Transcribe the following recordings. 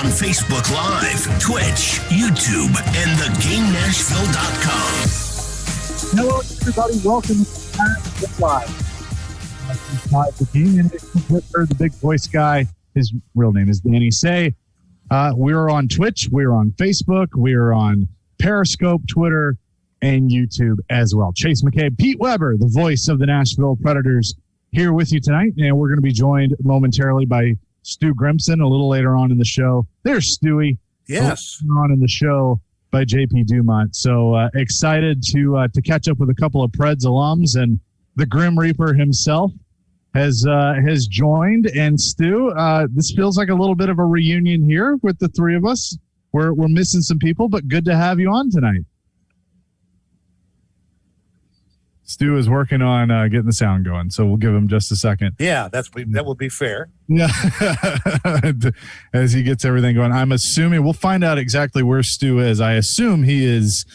on Facebook Live, Twitch, YouTube, and theGameNashville.com. Hello, everybody. Welcome to Smashville Live. The Game Nashville, the big voice guy. His real name is Danny Say. We're on Twitch. We're on Facebook. We're on Periscope, Twitter, and YouTube as well. Chase McCabe, Pete Weber, the voice of the Nashville Predators, here with you tonight. And we're going to be joined momentarily by Stu Grimson a little later on in the show. There's Stewie. Yes. On in the show by JP Dumont. So excited to catch up with a couple of Preds alums, and the Grim Reaper himself has joined. And Stu, this feels like a little bit of a reunion here with the three of us. We're missing some people, but good to have you on tonight. Stu is working on getting the sound going, so we'll give him just a second. Yeah, that will be fair. Yeah, as he gets everything going. I'm assuming we'll find out exactly where Stu is. I assume he is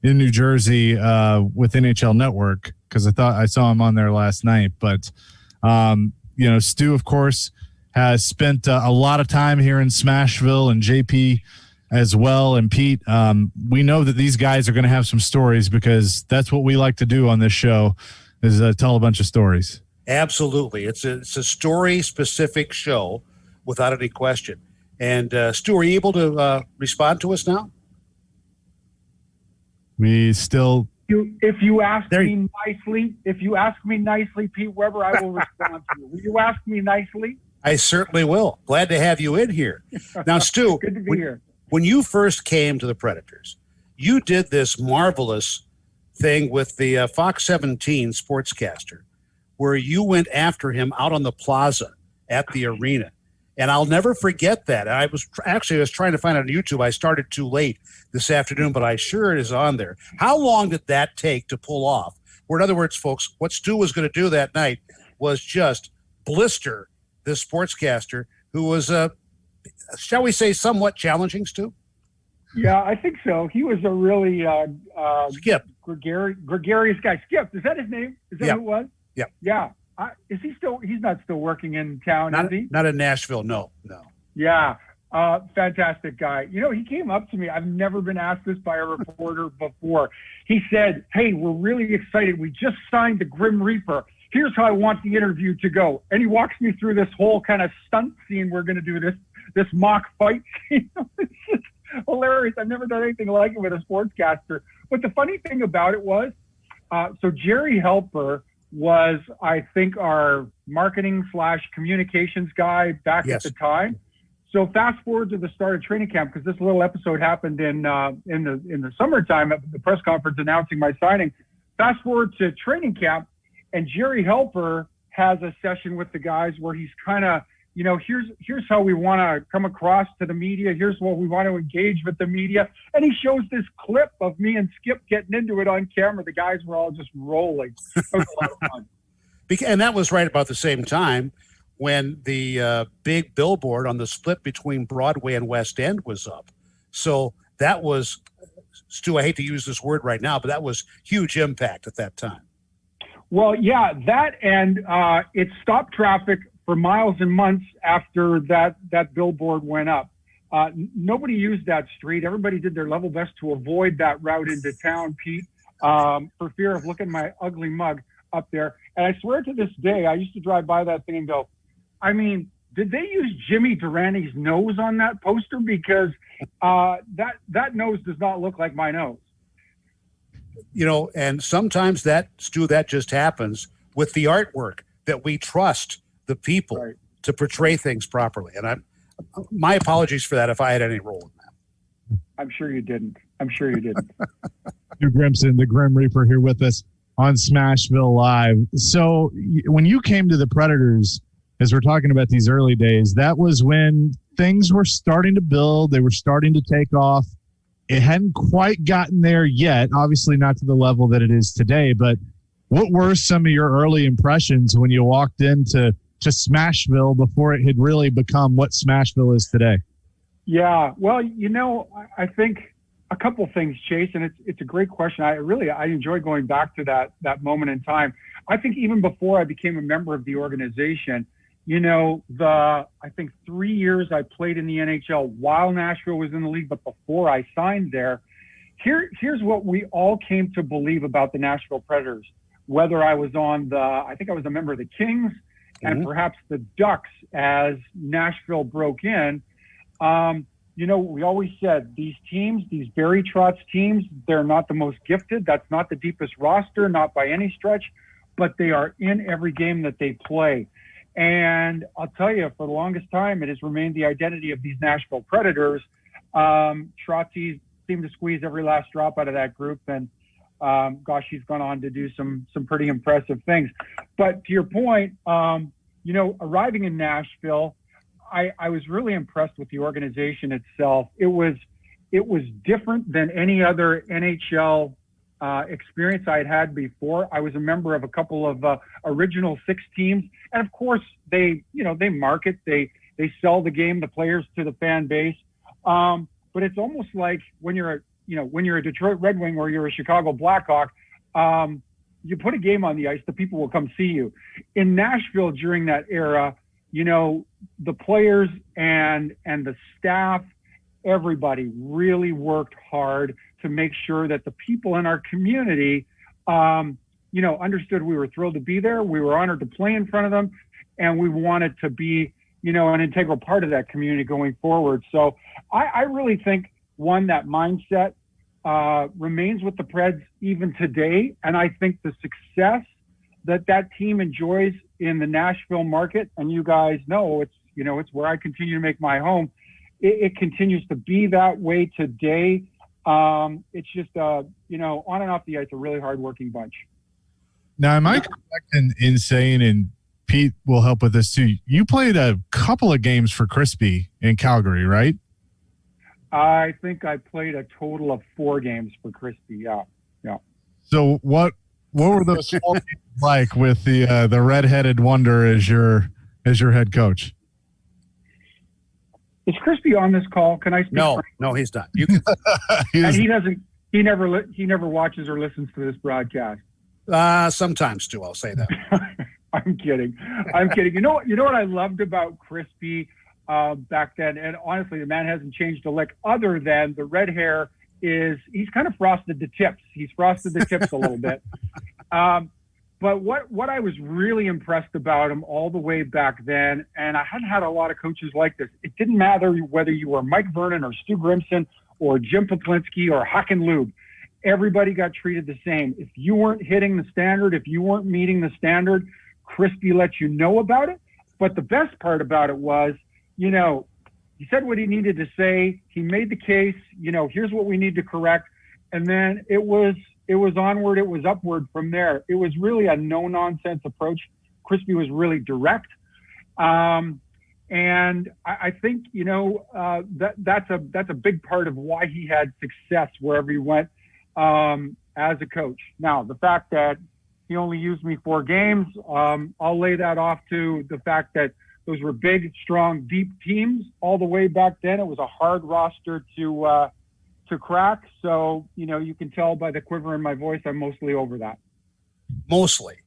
in New Jersey with NHL Network, because I thought I saw him on there last night. But Stu, of course, has spent a lot of time here in Smashville, and JP as well. And Pete, we know that these guys are going to have some stories, because that's what we like to do on this show, is tell a bunch of stories. Absolutely. It's a story-specific show, without any question. And Stu, are you able to respond to us now? We still... If you ask me nicely, Pete Weber, I will respond to you. Will you ask me nicely? I certainly will. Glad to have you in here. Now, Stu, good to be here. When you first came to the Predators, you did this marvelous thing with the Fox 17 sportscaster, where you went after him out on the plaza at the arena. And I'll never forget that. I was trying to find it on YouTube. I started too late this afternoon, but I sure it is on there. How long did that take to pull off? Or in other words, folks, what Stu was going to do that night was just blister this sportscaster who was shall we say, somewhat challenging, Stu? Yeah, I think so. He was a really Skip gregarious guy. Skip, is that his name? Is that who it was? Yeah. Yeah. Is he still? He's not still working in town, is he? Not in Nashville. No. Yeah. Fantastic guy. He came up to me. I've never been asked this by a reporter before. He said, "Hey, we're really excited. We just signed the Grim Reaper. Here's how I want the interview to go." And he walks me through this whole kind of stunt scene we're going to do, this mock fight scene. It's just hilarious. I've never done anything like it with a sportscaster. But the funny thing about it was, so Jerry Helper was, I think, our marketing/communications guy back at the time. So fast forward to the start of training camp, because this little episode happened in the summertime at the press conference announcing my signing. Fast forward to training camp, and Jerry Helper has a session with the guys where he's kind of, here's how we want to come across to the media. Here's what we want to engage with the media. And he shows this clip of me and Skip getting into it on camera. The guys were all just rolling. It was a lot of fun. And that was right about the same time when the big billboard on the split between Broadway and West End was up. So that was, Stu, I hate to use this word right now, but that was huge impact at that time. Well, yeah, that, and it stopped traffic for miles and months after that billboard went up. Nobody used that street. Everybody did their level best to avoid that route into town, Pete, for fear of looking my ugly mug up there. And I swear to this day, I used to drive by that thing and go, I mean, did they use Jimmy Durani's nose on that poster? Because that nose does not look like my nose. And sometimes that just happens with the artwork, that we trust the people to portray things properly. And my apologies for that if I had any role in that. I'm sure you didn't. Stu Grimson, the Grim Reaper, here with us on Smashville Live. So when you came to the Predators, as we're talking about these early days, that was when things were starting to build. They were starting to take off. It hadn't quite gotten there yet, obviously not to the level that it is today, but what were some of your early impressions when you walked into Smashville before it had really become what Smashville is today? Yeah, well, I think a couple things, Chase, and it's a great question. I enjoy going back to that moment in time. I think even before I became a member of the organization, I think 3 years I played in the NHL while Nashville was in the league, but before I signed there, here's what we all came to believe about the Nashville Predators. Whether I was I think I was a member of the Kings and perhaps the Ducks as Nashville broke in. We always said these teams, these Barry Trotz teams, they're not the most gifted. That's not the deepest roster, not by any stretch, but they are in every game that they play. And I'll tell you, for the longest time, it has remained the identity of these Nashville Predators. Trotzy seemed to squeeze every last drop out of that group. And he's gone on to do some pretty impressive things. But to your point, arriving in Nashville, I was really impressed with the organization itself. It was different than any other NHL experience I had before. I was a member of a couple of original six teams, and of course they market, they sell the game, the players to the fan base. But it's almost like when you're a Detroit Red Wing or you're a Chicago Blackhawk, you put a game on the ice, the people will come see you. In Nashville during that era, the players and the staff, everybody really worked hard to make sure that the people in our community, understood we were thrilled to be there. We were honored to play in front of them, and we wanted to be, an integral part of that community going forward. So I really think, that mindset remains with the Preds even today. And I think the success that team enjoys in the Nashville market, and you guys know it's where I continue to make my home. It continues to be that way today. It's just, on and off the ice, a really hardworking bunch. Now, am I correct in saying, and Pete will help with this too, you played a couple of games for Crispy in Calgary, right? I think I played a total of 4 games for Crispy. Yeah. So what were those 4 games like with the redheaded wonder as your head coach? Is Crispy on this call? Can I speak? No, he's not. You can. And he doesn't. He never watches or listens to this broadcast. Sometimes too. I'll say that. I'm kidding. You know what I loved about Crispy back then, and honestly, the man hasn't changed a lick other than the red hair. He's kind of frosted the tips. He's frosted the tips a little bit. But what I was really impressed about him all the way back then, and I hadn't had a lot of coaches like this, it didn't matter whether you were Mike Vernon or Stu Grimson or Jim Poplinski or Hakan Lube. Everybody got treated the same. If you weren't hitting the standard, if you weren't meeting the standard, Crispy let you know about it. But the best part about it was, he said what he needed to say. He made the case, here's what we need to correct. And then it was onward, it was upward from there. It was really a no-nonsense approach. Crispy was really direct. And I think, that's a big part of why he had success wherever he went as a coach. Now, the fact that he only used me 4 games, I'll lay that off to the fact that those were big, strong, deep teams all the way back then. It was a hard roster to crack. So, you can tell by the quiver in my voice, I'm mostly over that. Mostly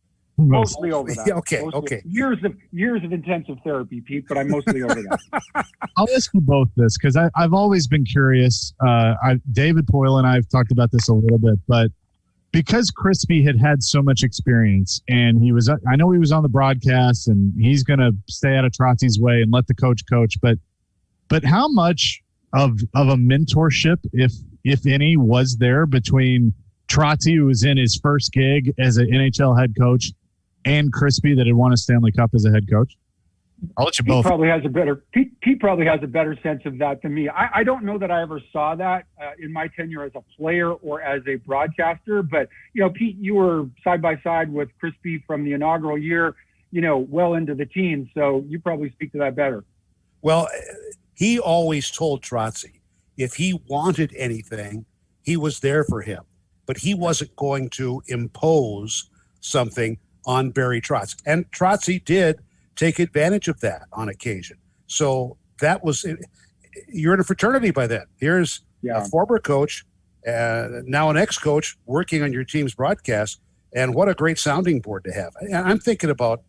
over that. Okay. Years of intensive therapy, Pete, but I'm mostly over that. I'll ask you both this because I've always been curious. David Poyle and I have talked about this a little bit, but because Crispy had so much experience, and I know he was on the broadcast, and he's going to stay out of Trotzy's way and let the coach, but how much of a mentorship, if any, was there between Trotzy, who was in his first gig as an NHL head coach, and Crispy that had won a Stanley Cup as a head coach? I'll let you both. Pete probably has a better sense of that than me. I don't know that I ever saw that in my tenure as a player or as a broadcaster. But Pete, you were side by side with Crispy from the inaugural year, well into the teens. So you probably speak to that better. Well, he always told Trotzy if he wanted anything, he was there for him. But he wasn't going to impose something on Barry Trotz. And Trotzy did take advantage of that on occasion. So that was – you're in a fraternity by then. Here's a former coach, now an ex-coach, working on your team's broadcast, and what a great sounding board to have. I'm thinking about,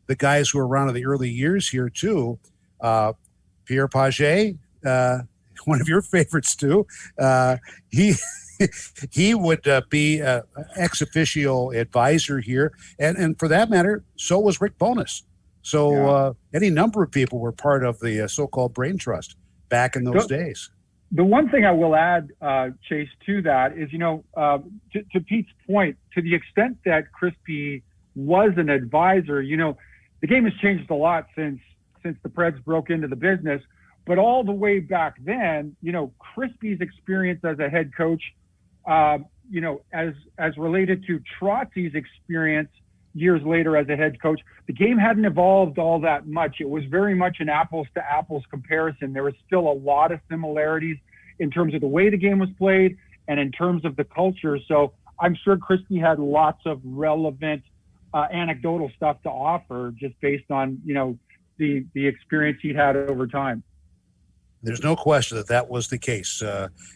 the guys who were around in the early years here too. Pierre Paget, one of your favorites too. He would be ex officio advisor here, and for that matter, so was Rick Bowness. So any number of people were part of the so-called brain trust back in those days. The one thing I will add, Chase, to that is, to Pete's point, to the extent that Crispy was an advisor, the game has changed a lot since the Preds broke into the business. But all the way back then, Crispy's experience as a head coach, as related to Trotzy's experience years later as a head coach, the game hadn't evolved all that much. It was very much an apples to apples comparison. There was still a lot of similarities in terms of the way the game was played and in terms of the culture. So I'm sure Crispy had lots of relevant anecdotal stuff to offer just based on, the experience he'd had over time. There's no question that was the case.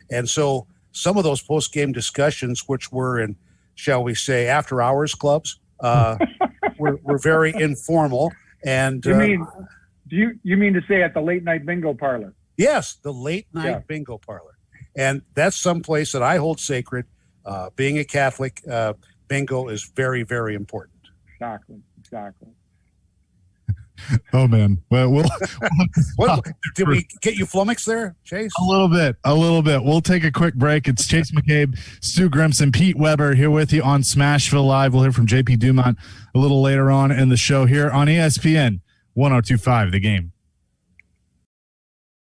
And so some of those post-game discussions, which were in, shall we say, after-hours clubs, were very informal. And you mean to say at the late-night bingo parlor? Yes, the late-night bingo parlor. And that's someplace that I hold sacred. Being a Catholic, bingo is very, very important. Exactly. Oh man! Well, did we get you flummoxed there, Chase? A little bit. We'll take a quick break. It's Chase McCabe, Stu Grimson, Pete Weber here with you on Smashville Live. We'll hear from JP Dumont a little later on in the show here on ESPN 102.5 The Game.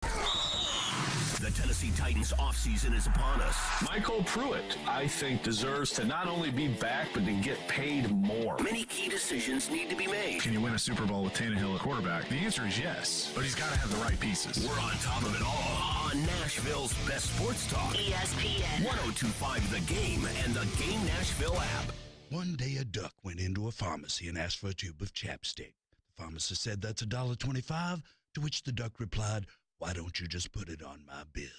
The Tennessee Titans offseason is upon us. Michael Pruitt, I think, deserves to not only be back, but to get paid more. Many key decisions need to be made. Can you win a Super Bowl with Tannehill at quarterback? The answer is yes, but he's got to have the right pieces. We're on top of it all on Nashville's best sports talk. ESPN 102.5 The Game and the Game Nashville app. One day a duck went into a pharmacy and asked for a tube of chapstick. The pharmacist said, "That's $1.25, to which the duck replied, "Why don't you just put it on my bill?"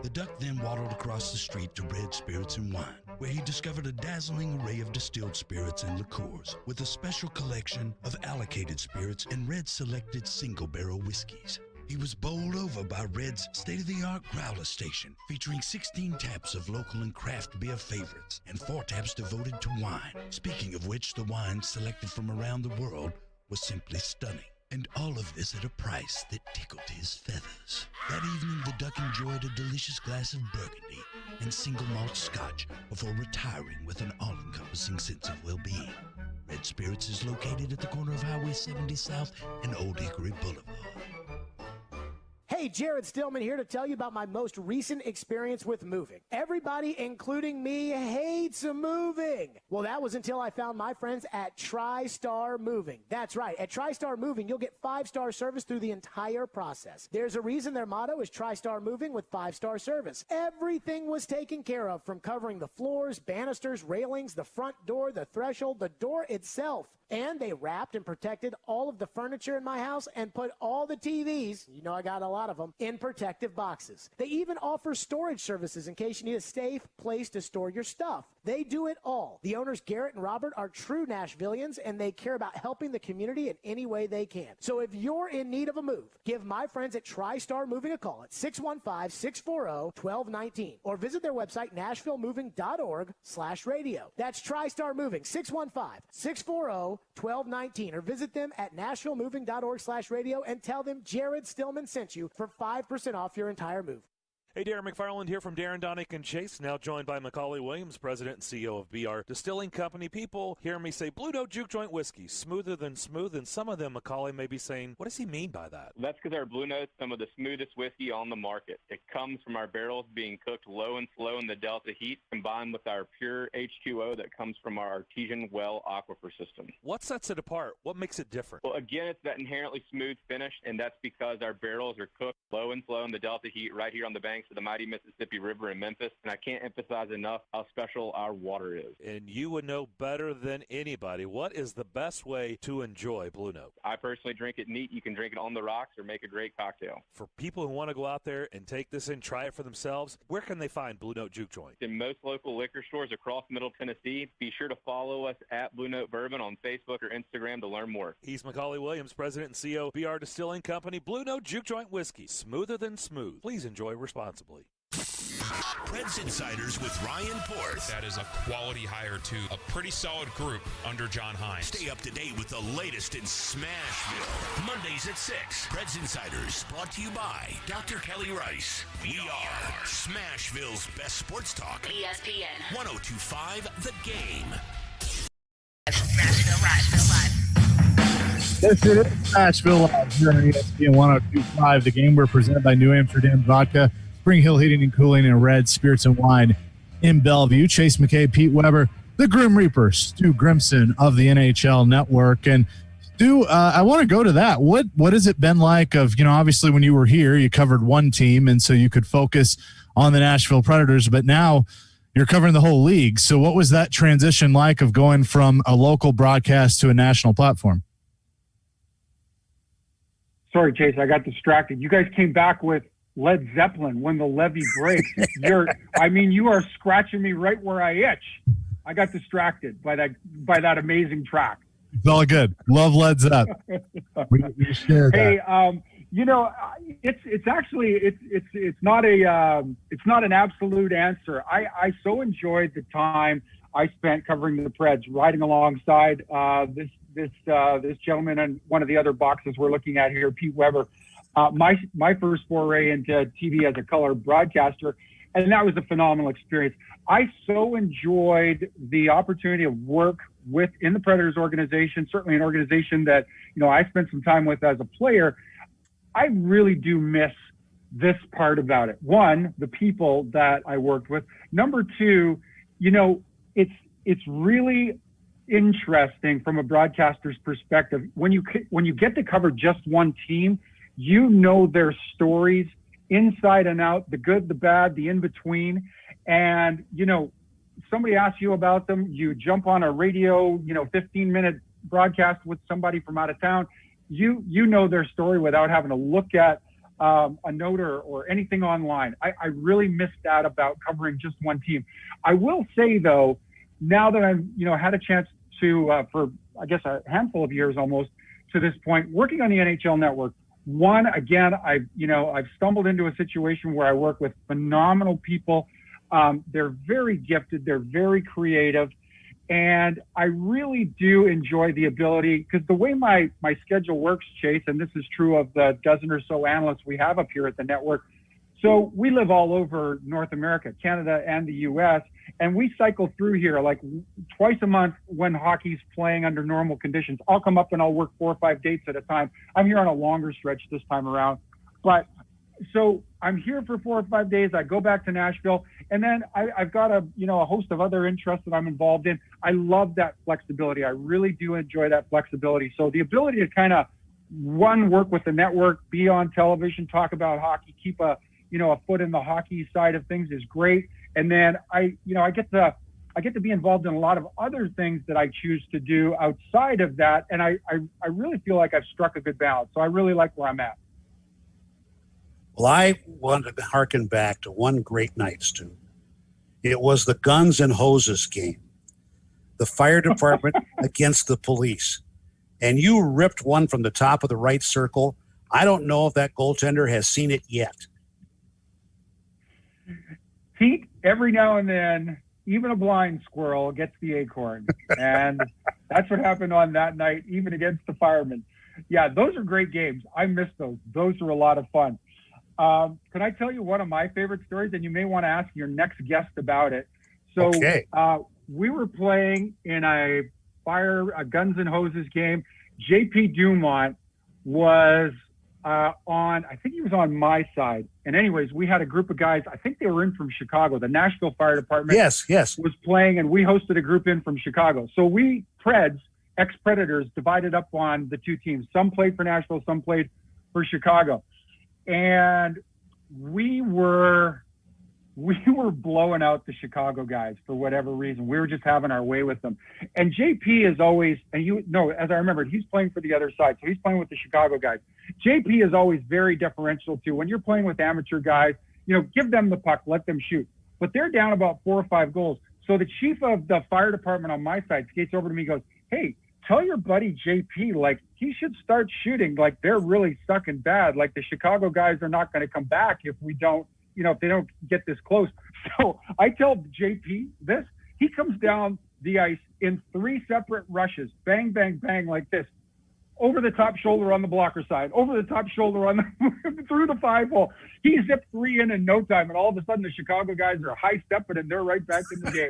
The duck then waddled across the street to Red Spirits and Wine, where he discovered a dazzling array of distilled spirits and liqueurs, with a special collection of allocated spirits and Red selected single-barrel whiskeys. He was bowled over by Red's state-of-the-art growler station, featuring 16 taps of local and craft beer favorites and 4 taps devoted to wine. Speaking of which, the wine selected from around the world was simply stunning. And all of this at a price that tickled his feathers. That evening, the duck enjoyed a delicious glass of Burgundy and single malt scotch before retiring with an all-encompassing sense of well-being. Red Spirits is located at the corner of Highway 70 South and Old Hickory Boulevard. Hey, Jared Stillman here to tell you about my most recent experience with moving. Everybody, including me, hates moving. Well, that was until I found my friends at TriStar Moving. That's right. At TriStar Moving, you'll get 5-star service through the entire process. There's a reason their motto is TriStar Moving with 5-star service. Everything was taken care of, from covering the floors, banisters, railings, the front door, the threshold, the door itself. And they wrapped and protected all of the furniture in my house and put all the TVs, you know I got a lot of them, in protective boxes. They even offer storage services in case you need a safe place to store your stuff. They do it all. The owners, Garrett and Robert, are true Nashvillians, and they care about helping the community in any way they can. So if you're in need of a move, give my friends at TriStar Moving a call at 615-640-1219 or visit their website, nashvillemoving.org/radio. That's TriStar Moving, 615-640-1219, or visit them at nashvillemoving.org/radio and tell them Jared Stillman sent you for 5% off your entire move. Hey, Darren McFarland here from Darren, Donick, and Chase, now joined by Macaulay Williams, President and CEO of BR Distilling Company. People hear me say Blue Note Juke Joint Whiskey, smoother than smooth, and some of them, Macaulay, may be saying, what does he mean by that? That's because our Blue Note's some of the smoothest whiskey on the market. It comes from our barrels being cooked low and slow in the Delta heat, combined with our pure H2O that comes from our artesian well aquifer system. What sets it apart? What makes it different? Well, again, it's that inherently smooth finish, and that's because our barrels are cooked low and slow in the Delta heat right here on the banks banks of the mighty Mississippi River in Memphis, and I can't emphasize enough how special our water is. And you would know better than anybody. What is the best way to enjoy Blue Note? I personally drink it neat. You can drink it on the rocks or make a great cocktail. For people who want to go out there and take this in, try it for themselves, where can they find Blue Note Juke Joint? In most local liquor stores across Middle Tennessee. Be sure to follow us at Blue Note Bourbon on Facebook or Instagram to learn more. He's Macaulay Williams, President and CEO of BR Distilling Company. Blue Note Juke Joint Whiskey, smoother than smooth. Please enjoy responsibly. Preds Insiders with Ryan Porth. That is a quality hire, too. A pretty solid group under John Hines. Stay up to date with the latest in Smashville. Mondays at 6. Preds Insiders brought to you by Dr. Kelly Rice. We are Smashville's best sports talk. ESPN 1025 The Game. Smashville Live. This is Smashville Live here on ESPN 1025 The Game. We're presented by New Amsterdam Vodka, Spring Hill Heating and Cooling, and Red Spirits and Wine in Bellevue. Chase McCabe, Pete Weber, the Grim Reaper, Stu Grimson of the NHL Network. And Stu, I want to go to that. What has it been like of, obviously when you were here, you covered one team, and so you could focus on the Nashville Predators, but now you're covering the whole league. So what was that transition like of going from a local broadcast to a national platform? Sorry, Chase, I got distracted. You guys came back with Led Zeppelin, When the Levee Breaks. You are scratching me right where I itch. I got distracted by that amazing track. It's all good. Love Led Zeppelin. we share that. Hey, it's not an absolute answer. I so enjoyed the time I spent covering the Preds, riding alongside this gentleman and one of the other boxes we're looking at here, Pete Weber. My first foray into TV as a color broadcaster, and that was a phenomenal experience. I so enjoyed the opportunity to work in the Predators organization, certainly an organization that, I spent some time with as a player. I really do miss this part about it. One, the people that I worked with. Number two, it's really interesting from a broadcaster's perspective. When you get to cover just one team, their stories inside and out, the good, the bad, the in-between. And, somebody asks you about them, you jump on a radio, 15-minute broadcast with somebody from out of town, you know their story without having to look at a note or anything online. I really miss that about covering just one team. I will say, though, now that I've, had a chance to, for, I guess, a handful of years almost to this point, working on the NHL Network, one, again, I've stumbled into a situation where I work with phenomenal people. They're very gifted. They're very creative. And I really do enjoy the ability, because the way my schedule works, Chase, and this is true of the dozen or so analysts we have up here at the network. So we live all over North America, Canada and the U.S., and we cycle through here like twice a month when hockey's playing under normal conditions. I'll come up and I'll work 4 or 5 dates at a time. I'm here on a longer stretch this time around. So I'm here for 4 or 5 days. I go back to Nashville, and then I've got a host of other interests that I'm involved in. I love that flexibility. I really do enjoy that flexibility. So the ability to kind of work with the network, be on television, talk about hockey, keep a foot in the hockey side of things is great. And then I get to be involved in a lot of other things that I choose to do outside of that. And I really feel like I've struck a good balance. So I really like where I'm at. Well, I want to harken back to one great night, Stu. It was the Guns and Hoses game, the fire department against the police. And you ripped one from the top of the right circle. I don't know if that goaltender has seen it yet. Pete, every now and then, even a blind squirrel gets the acorn. And that's what happened on that night, even against the firemen. Yeah, those are great games. I miss those. Those are a lot of fun. Can I tell you one of my favorite stories? And you may want to ask your next guest about it. So we were playing in a Guns and Hoses game. JP Dumont was I think he was on my side. And anyways, we had a group of guys, I think they were in from Chicago. The Nashville Fire Department was playing, and we hosted a group in from Chicago. So we, Preds, ex-Predators, divided up on the two teams. Some played for Nashville, some played for Chicago. And we were blowing out the Chicago guys for whatever reason. We were just having our way with them. And JP is always, as I remember, he's playing for the other side. So he's playing with the Chicago guys. JP is always very deferential too. When you're playing with amateur guys, give them the puck, let them shoot. But they're down about 4 or 5 goals. So the chief of the fire department on my side skates over to me and goes, "Hey, tell your buddy JP, like, he should start shooting. Like, they're really sucking bad. Like, the Chicago guys are not going to come back if we don't, if they don't get this close." So I tell JP this. He comes down the ice in 3 separate rushes, bang, bang, bang, like this, over the top shoulder on the blocker side, over the top shoulder on the through the 5-hole. He zipped 3 in no time, and all of a sudden the Chicago guys are high-stepping, and they're right back in the game.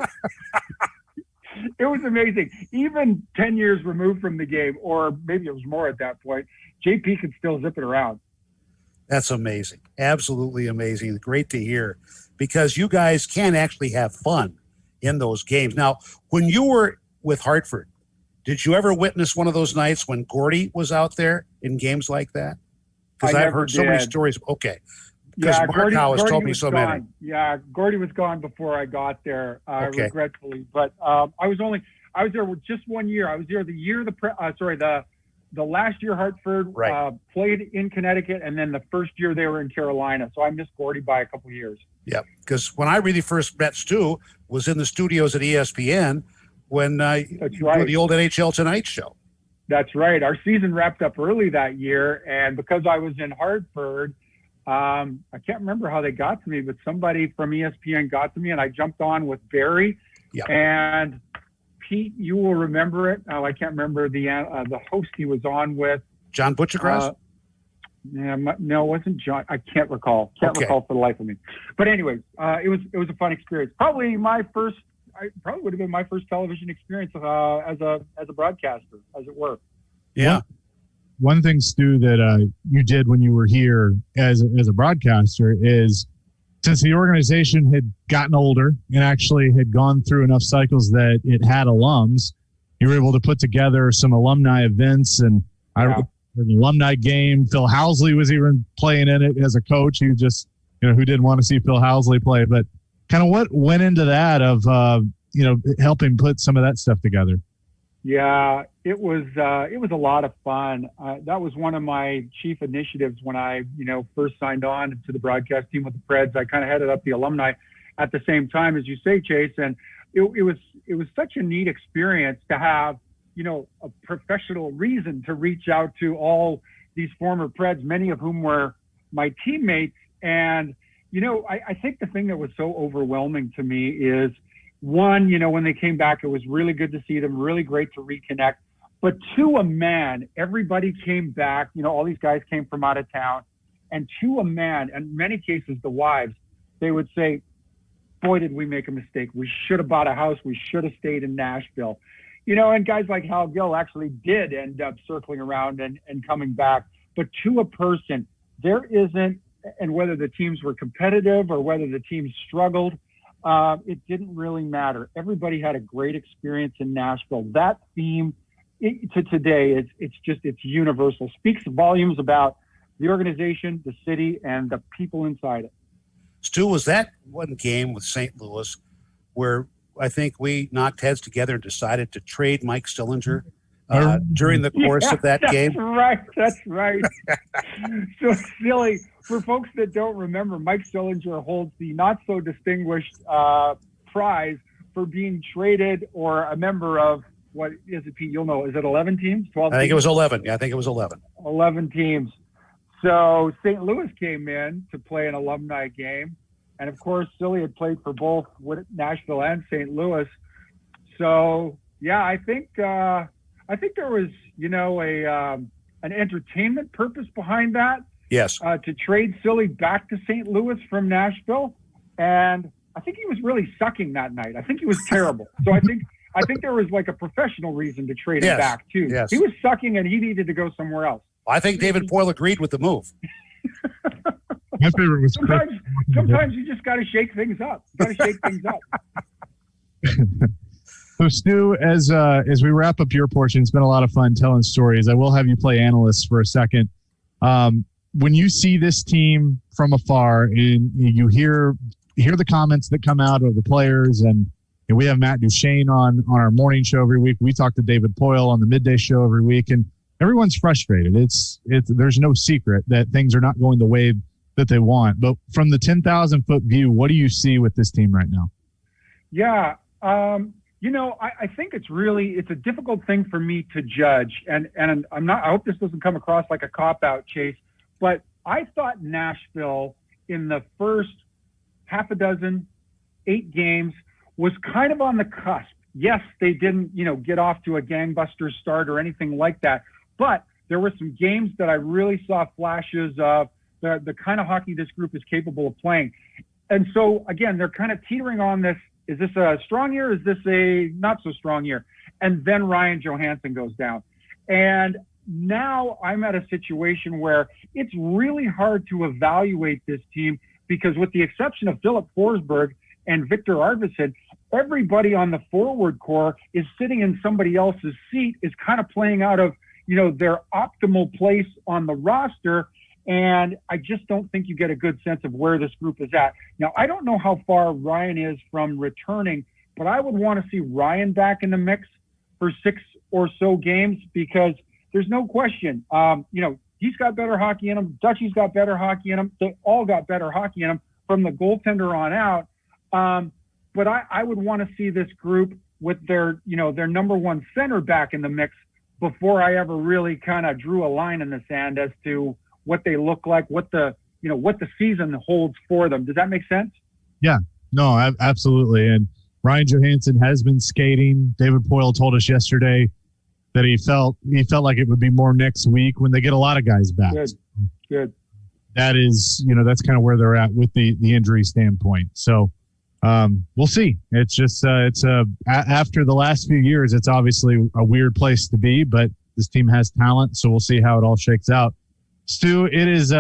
It was amazing. Even 10 years removed from the game, or maybe it was more at that point, JP could still zip it around. That's amazing. Absolutely amazing. Great to hear, because you guys can actually have fun in those games. Now, when you were with Hartford, did you ever witness one of those nights when Gordy was out there in games like that? Because I've heard so many stories. Okay. Because Mark Howe has told me so many. Yeah, Gordy was gone before I got there, regretfully. But I was there with just 1 year. I was there the last year Hartford played in Connecticut, and then the first year they were in Carolina. So I missed Gordy by a couple of years. Yeah, because when I really first met Stu was in the studios at ESPN when the old NHL Tonight show. That's right. Our season wrapped up early that year, and because I was in Hartford, I can't remember how they got to me, but somebody from ESPN got to me, and I jumped on with Barry. Yeah. And Pete, you will remember it. I can't remember the host he was on with. John Butchergrass? No, it wasn't John. I can't recall. Can't recall for the life of me. But anyways, it was a fun experience. Probably would have been my first television experience as a broadcaster, as it were. Yeah. One thing, Stu, that you did when you were here as a broadcaster is, since the organization had gotten older and actually had gone through enough cycles that it had alums, you were able to put together some alumni events. And I remember an alumni game. Phil Housley was even playing in it as a coach. Who just, who didn't want to see Phil Housley play, but kind of what went into that of, helping put some of that stuff together. Yeah, it was a lot of fun. That was one of my chief initiatives when I, first signed on to the broadcast team with the Preds. I kind of headed up the alumni at the same time, as you say, Chase. And it was such a neat experience to have, a professional reason to reach out to all these former Preds, many of whom were my teammates. And, I think the thing that was so overwhelming to me is, one, when they came back, it was really good to see them, really great to reconnect. But to a man, everybody came back. All these guys came from out of town. And to a man, in many cases, the wives, they would say, "Boy, did we make a mistake. We should have bought a house. We should have stayed in Nashville." And guys like Hal Gill actually did end up circling around and coming back. But to a person, there isn't, and whether the teams were competitive or whether the teams struggled, it didn't really matter. Everybody had a great experience in Nashville. That theme to today, it's universal. Speaks volumes about the organization, the city, and the people inside it. Stu, was that one game with St. Louis where I think we knocked heads together and decided to trade Mike Sillinger during the course of that game? That's right. So silly. For folks that don't remember, Mike Sillinger holds the not-so-distinguished prize for being traded or a member of, what is it, Pete? You'll know. Is it 11 teams? 12 teams? I think it was 11. Yeah, I think it was 11. 11 teams. So St. Louis came in to play an alumni game. And, of course, Silly had played for both Nashville and St. Louis. So, yeah, I think there was, an entertainment purpose behind that. Yes. To trade Silly back to St. Louis from Nashville. And I think he was really sucking that night. I think he was terrible. So I think there was like a professional reason to trade him back too. Yes. He was sucking and he needed to go somewhere else. I think David Poyle agreed with the move. My favorite was sometimes you just got to shake things up. So Stu, as we wrap up your portion, it's been a lot of fun telling stories. I will have you play analyst for a second. when you see this team from afar and you hear the comments that come out of the players, and we have Matt Duchesne on our morning show every week. We talk to David Poyle on the midday show every week, and everyone's frustrated. There's no secret that things are not going the way that they want. But from the 10,000-foot view, what do you see with this team right now? Yeah, I think it's a difficult thing for me to judge, and I hope this doesn't come across like a cop-out, Chase, but I thought Nashville in the first half a dozen, 8 games was kind of on the cusp. Yes, they didn't, get off to a gangbuster start or anything like that, but there were some games that I really saw flashes of the kind of hockey this group is capable of playing. And so, again, they're kind of teetering on this. Is this a strong year? Is this a not so strong year? And then Ryan Johansson goes down. And now I'm at a situation where it's really hard to evaluate this team because with the exception of Philip Forsberg and Victor Arvidsson, everybody on the forward core is sitting in somebody else's seat, is kind of playing out of, their optimal place on the roster. And I just don't think you get a good sense of where this group is at. Now, I don't know how far Ryan is from returning, but I would want to see Ryan back in the mix for 6 or so games because there's no question, he's got better hockey in him. Dutchie's got better hockey in him. They all got better hockey in him from the goaltender on out. But I would want to see this group with their number one center back in the mix before I ever really kind of drew a line in the sand as to what they look like, what the season holds for them. Does that make sense? Yeah, no, absolutely. And Ryan Johansson has been skating. David Poyle told us yesterday that he felt like it would be more next week when they get a lot of guys back. Good. That is, that's kind of where they're at with the injury standpoint. So we'll see. It's just after the last few years, it's obviously a weird place to be, but this team has talent, so we'll see how it all shakes out. Stu, it is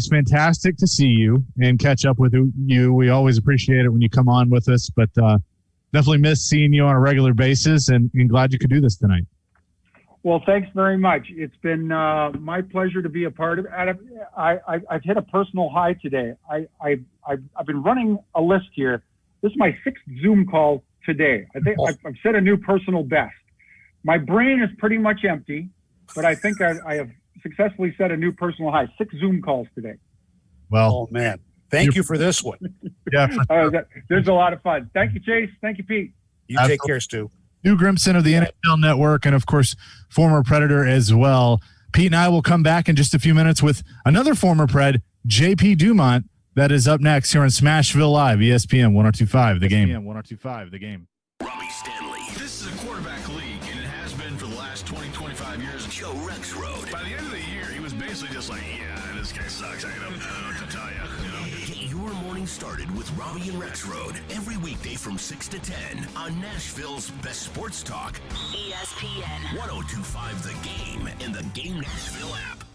fantastic to see you and catch up with you. We always appreciate it when you come on with us, but definitely miss seeing you on a regular basis, and glad you could do this tonight. Well, thanks very much. It's been my pleasure to be a part of it. I've hit a personal high today. I've been running a list here. This is my 6th Zoom call today. I think I've set a new personal best. My brain is pretty much empty, but I think I have successfully set a new personal high. 6 Zoom calls today. Well, oh man, thank you for this one. Yeah, there's a lot of fun. Thank you, Chase. Thank you, Pete. You take care, Stu. Stu Grimson of the NHL Network, and of course, former Predator as well. Pete and I will come back in just a few minutes with another former Pred, JP Dumont. That is up next here on Smashville Live, ESPN 102.5 The Game. ESPN 102.5 The Game. Robbie Stanley. This is a quarterback league, and it has been for the last 20, 25 years. Joe Rexrode. By the end of the year, he was basically just like, yeah, this guy sucks. I don't know what to tell you. Get your morning started with Robbie and Rexrode every weekday from 6 to 10 on Nashville's best sports talk. ESPN 102.5 The Game and the Game Nashville app.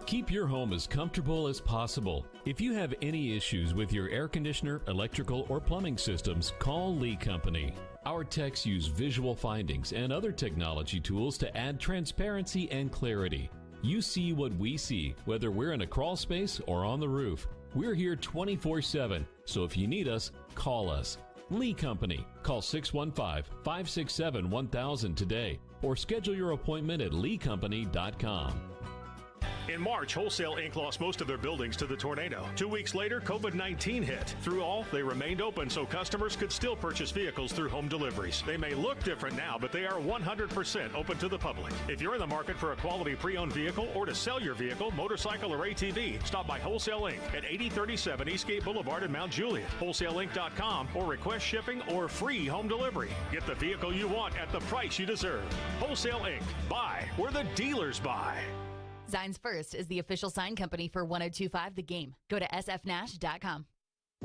Keep your home as comfortable as possible. If you have any issues with your air conditioner, electrical, or plumbing systems, call Lee Company. Our techs use visual findings and other technology tools to add transparency and clarity. You see what we see, whether we're in a crawl space or on the roof. We're here 24/7, so if you need us, call us. Lee Company. Call 615-567-1000 today or schedule your appointment at leecompany.com. In March, Wholesale Inc. lost most of their buildings to the tornado. 2 weeks later, COVID-19 hit. Through all, they remained open so customers could still purchase vehicles through home deliveries. They may look different now, but they are 100% open to the public. If you're in the market for a quality pre-owned vehicle or to sell your vehicle, motorcycle, or ATV, stop by Wholesale Inc. at 8037 Eastgate Boulevard in Mount Juliet. WholesaleInc.com or request shipping or free home delivery. Get the vehicle you want at the price you deserve. Wholesale Inc. Buy where the dealers buy. Signs First is the official sign company for 102.5 The Game. Go to sfnash.com.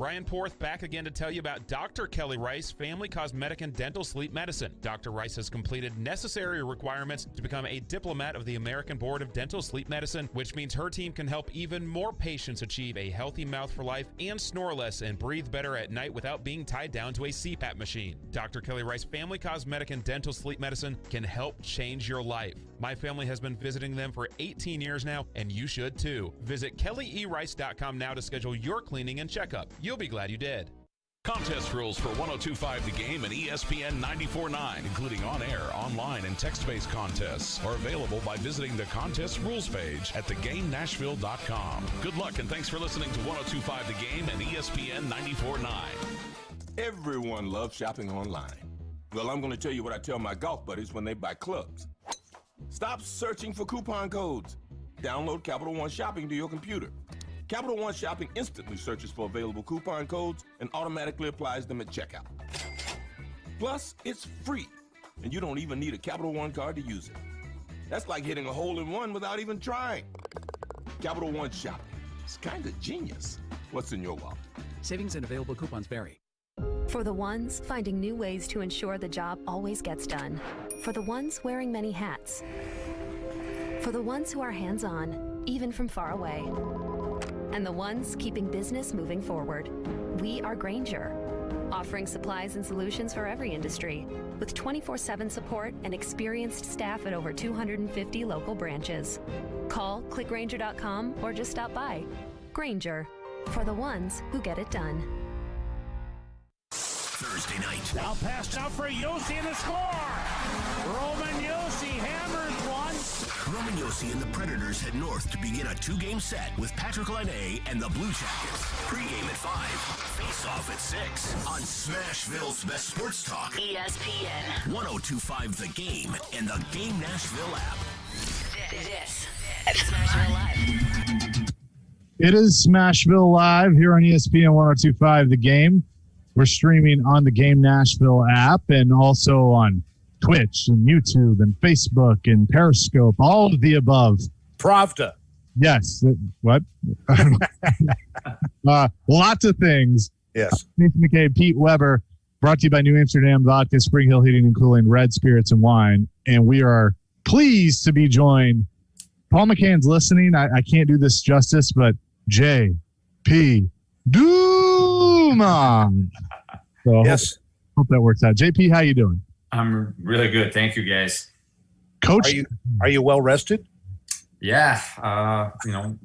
Ryan Porth back again to tell you about Dr. Kelly Rice, Family Cosmetic and Dental Sleep Medicine. Dr. Rice has completed necessary requirements to become a diplomat of the American Board of Dental Sleep Medicine, which means her team can help even more patients achieve a healthy mouth for life and snore less and breathe better at night without being tied down to a CPAP machine. Dr. Kelly Rice, Family Cosmetic and Dental Sleep Medicine can help change your life. My family has been visiting them for 18 years now, and you should too. Visit kellyerice.com now to schedule your cleaning and checkup. You'll be glad you did. Contest rules for 102.5 The Game and ESPN 94.9, including on-air, online, and text-based contests, are available by visiting the contest rules page at thegamenashville.com. Good luck and thanks for listening to 102.5 The Game and ESPN 94.9. Everyone loves shopping online. Well, I'm going to tell you what I tell my golf buddies when they buy clubs. Stop searching for coupon codes. Download Capital One Shopping to your computer. Capital One Shopping instantly searches for available coupon codes and automatically applies them at checkout. Plus, it's free, and you don't even need a Capital One card to use it. That's like hitting a hole-in-one without even trying. Capital One Shopping. It's kind of genius. What's in your wallet? Savings and available coupons vary. For the ones finding new ways to ensure the job always gets done. For the ones wearing many hats. For the ones who are hands-on, even from far away. And the ones keeping business moving forward. We are Grainger, offering supplies and solutions for every industry, with 24/7 support and experienced staff at over 250 local branches. Call, clickgrainger.com, or just stop by. Grainger, for the ones who get it done. Thursday night. Now passed out for Yossi in the score. Roman Yossi hammers one. Roman Yossi and the Predators head north to begin a two-game set with Patrick Laine and the Blue Jackets. Pre-game at 5, face-off at 6 on Smashville's best sports talk. ESPN 102.5 The Game and the Game Nashville app. This is Smashville Live. It is Smashville Live here on ESPN 102.5 The Game. We're streaming on the Game Nashville app and also on Twitch and YouTube and Facebook and Periscope, all of the above. Pravda. Yes. What? Lots of things. Yes. McCabe Pete Weber, brought to you by New Amsterdam Vodka, Spring Hill Heating and Cooling, Red Spirits and Wine. And we are pleased to be joined. Paul McCann's listening. I can't do this justice, but J.P. Dumont. So yes. Hope that works out. JP, how you doing? I'm really good. Thank you, guys. Coach, are you well rested? Yeah.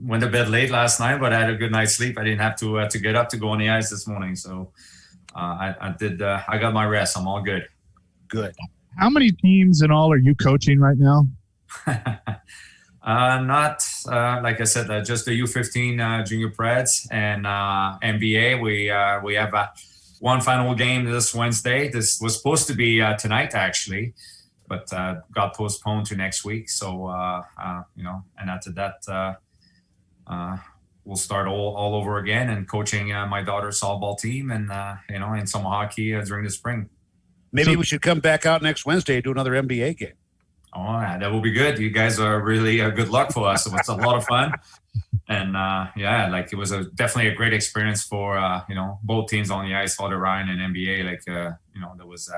Went to bed late last night, but I had a good night's sleep. I didn't have to get up to go on the ice this morning. So I did. I got my rest. I'm all good. Good. How many teams in all are you coaching right now? Not like I said, just the U15 junior Preds and NBA. We have one final game this Wednesday. This was supposed to be tonight actually, but got postponed to next week. So and after that, we'll start all over again and coaching my daughter's softball team and and some hockey during the spring. Maybe we should come back out next Wednesday and do another NBA game. Oh, that will be good. You guys are really good luck for us. It's a lot of fun. And it was definitely a great experience for, both teams on the ice, Father Ryan and NBA. That was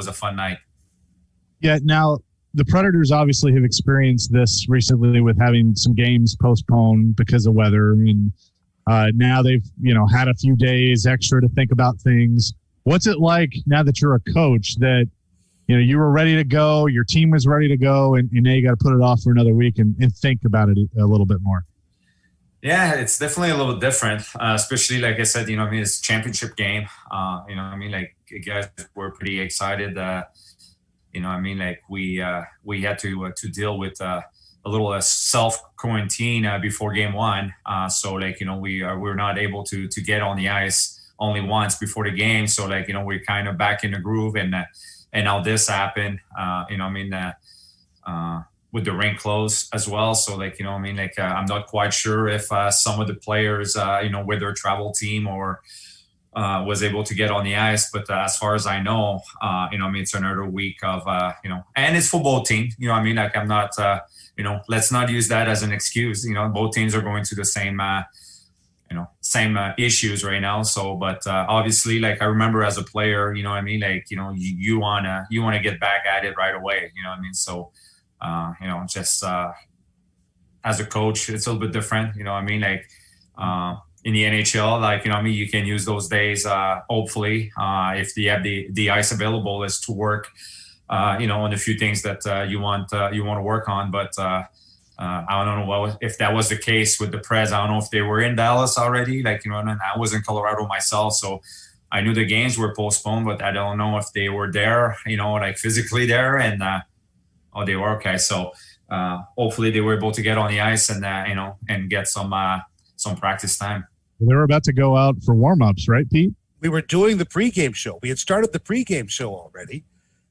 a fun night. Yeah. Now the Predators obviously have experienced this recently with having some games postponed because of weather. And now they've, had a few days extra to think about things. What's it like now that you're a coach that, you were ready to go, your team was ready to go, and now you got to put it off for another week and think about it a little bit more? Yeah, it's definitely a little had, especially like I said, it's a championship game. You guys were pretty excited. We had to deal with a little self-quarantine before game one. We're not able to get on the ice only once before the game. So we're kind of back in the groove and now this happened, with the rink closed as well. So I'm not quite sure if some of the players, with their travel team or was able to get on the ice. But as far as I know, it's another week of, and it's for both teams, I'm not, let's not use that as an excuse. Both teams are going to the same same issues right now. So, but obviously, like I remember as a player, you know what I mean? Like, you wanna get back at it right away. You know what I mean? So, just as a coach, it's a little bit different. You know what I mean? Like in the NHL, like, you know what I mean? You can use those days, hopefully, if you have the ice available, is to work, on a few things that you want to work on. But I don't know if that was the case with the Preds. I don't know if they were in Dallas already. Like, and I was in Colorado myself, so I knew the games were postponed, but I don't know if they were there, like physically there. And they were okay. So hopefully they were able to get on the ice and and get some practice time. They were about to go out for warm-ups, right, Pete? We were doing the pregame show. We had started the pregame show already.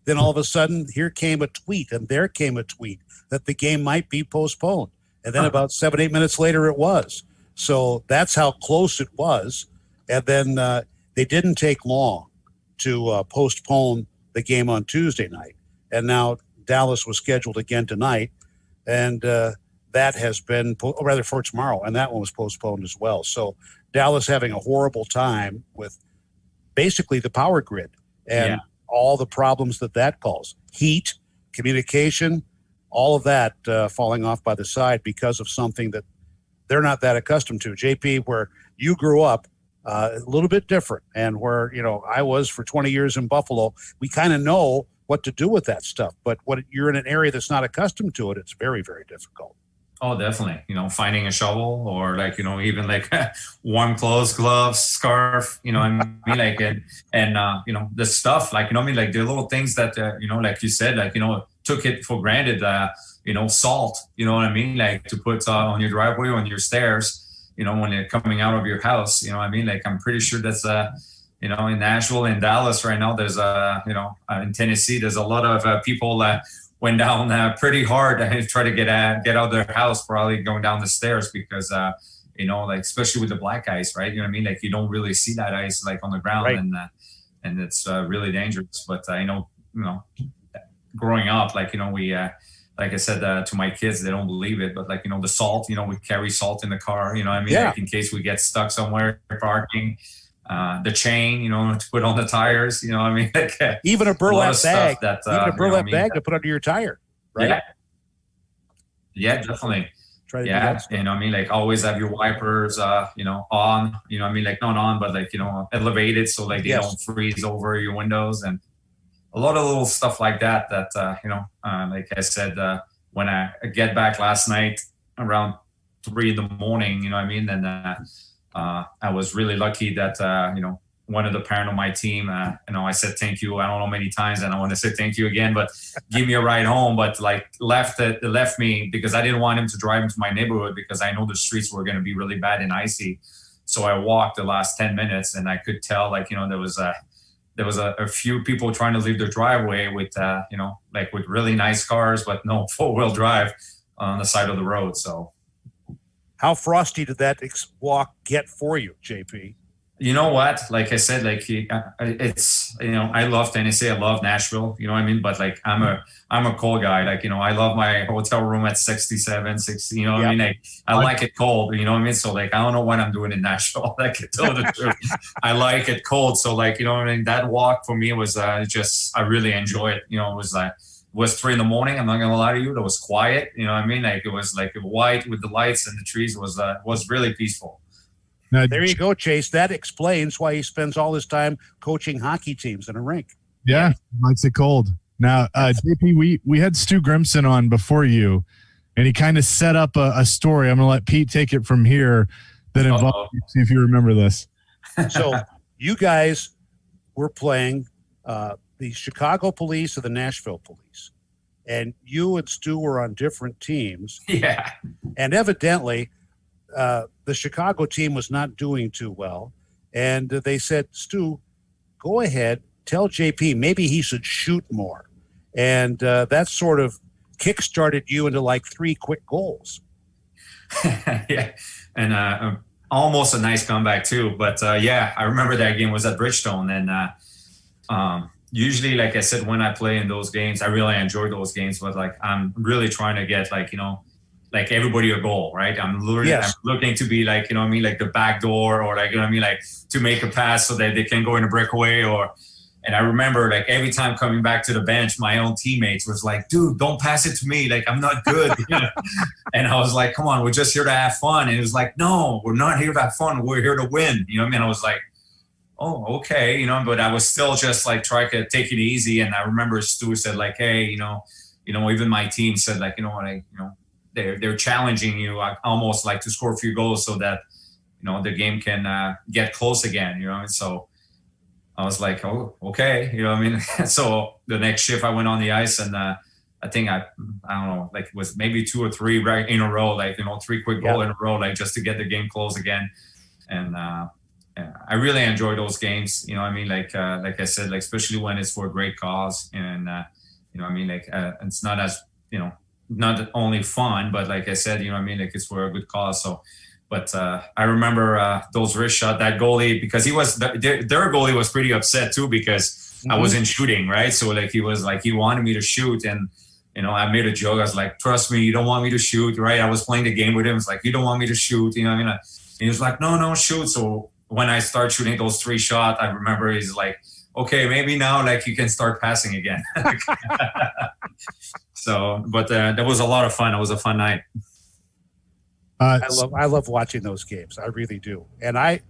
Then all of a sudden, here came a tweet, and there came a tweet that the game might be postponed. And then about 7-8 minutes later, it was. So that's how close it was. And then they didn't take long to postpone the game on Tuesday night. And now Dallas was scheduled again tonight. And that has been, for tomorrow, and that one was postponed as well. So Dallas having a horrible time with basically the power grid and all the problems that calls. Heat, communication, all of that falling off by the side because of something that they're not that accustomed to. JP, where you grew up, a little bit different. And where, I was for 20 years in Buffalo, we kind of know what to do with that stuff. But when you're in an area that's not accustomed to it, it's very, very difficult. Oh, definitely. Finding a shovel or even warm clothes, gloves, scarf, I mean, the stuff, the little things that, like you said, took it for granted, salt, you know what I mean? To put on your driveway, on your stairs, when you're coming out of your house, you know what I mean? I'm pretty sure that's, in Nashville, in Dallas right now, there's in Tennessee, there's a lot of people went down pretty hard to try to get out of their house, probably going down the stairs because, especially with the black ice, right? You know what I mean? You don't really see that ice on the ground, right. And it's really dangerous. But I know, growing up, we, like I said to my kids, they don't believe it, but the salt, we carry salt in the car, you know what I mean? Yeah. In case we get stuck somewhere parking. The chain, to put on the tires, you know what I mean? Even a burlap bag, bag to put under your tire, right? Yeah, definitely. Try to do yeah, that stuff. and I mean, always have your wipers, on, you know what I mean? Not on, but elevated so they don't freeze over your windows, and a lot of little stuff like that, like I said, when I get back last night around 3 a.m, you know what I mean? Then, I was really lucky that, one of the parents on my team, I said thank you. I don't know many times, and I want to say thank you again, but give me a ride home. But left me because I didn't want him to drive into my neighborhood because I know the streets were going to be really bad and icy. So I walked the last 10 minutes, and I could tell, there was a few people trying to leave their driveway with, with really nice cars, but no 4-wheel drive on the side of the road. So. How frosty did that walk get for you, JP? You know what? Like I said, it's, I love Tennessee. I love Nashville, you know what I mean? But I'm a cold guy. I love my hotel room at 67, 60, you know what I mean? I like it cold, you know what I mean? So I don't know what I'm doing in Nashville. I can tell the truth. I like it cold. So you know what I mean? That walk for me was I really enjoy it. It was 3 a.m. I'm not gonna lie to you. It was quiet. You know what I mean? It was white with the lights and the trees was really peaceful. Now, there you go, Chase. That explains why he spends all his time coaching hockey teams in a rink. Yeah, likes it cold. Now, JP, we had Stu Grimson on before you, and he kind of set up a story. I'm gonna let Pete take it from here. That involves you. See if you remember this. So you guys were playing the Chicago Police or the Nashville Police, and you and Stu were on different teams. Yeah. And evidently, the Chicago team was not doing too well, and they said, Stu, go ahead, tell JP maybe he should shoot more. And that sort of kick-started you into 3 quick goals. Yeah, and almost a nice comeback too. But I remember that game was at Bridgestone, and usually, like I said, when I play in those games, I really enjoy those games. But I'm really trying to get like everybody a goal, right? I'm Yes. looking to be like, you know what I mean, like the back door, or like, you know what I mean, like to make a pass so that they can go in a breakaway. And I remember like every time coming back to the bench, my own teammates was like, dude, don't pass it to me. Like, I'm not good. You know? And I was like, come on, we're just here to have fun. And it was like, no, we're not here to have fun. We're here to win. You know what I mean? I was like, oh, okay. You know, but I was still just like trying to take it easy. And I remember Stu said like, hey, you know, even my team said like, you know what, they're challenging you almost like to score a few goals so that, you know, the game can get close again, you know. And so I was like, oh, okay, you know what I mean? So the next shift I went on the ice, and I think I don't know, like it was maybe 2 or 3 right in a row, like, you know, 3 quick goals in a row, like just to get the game close again. And I really enjoy those games, you know what I mean? Like I said, like especially when it's for a great cause, and you know what I mean? Like it's not as, you know, not only fun, but like I said, you know what I mean? Like it's for a good cause. So, but I remember those wrist shot, that goalie, because he was, their goalie was pretty upset too, because I wasn't shooting, right? So like he was like, he wanted me to shoot, and you know, I made a joke. I was like, trust me, you don't want me to shoot, right? I was playing the game with him. It's like, you don't want me to shoot, you know what I mean? And he was like, no, shoot. So when I start shooting those 3 shots, I remember he's like, okay, maybe now like you can start passing again. So, but that was a lot of fun. It was a fun night. I love watching those games. I really do. And I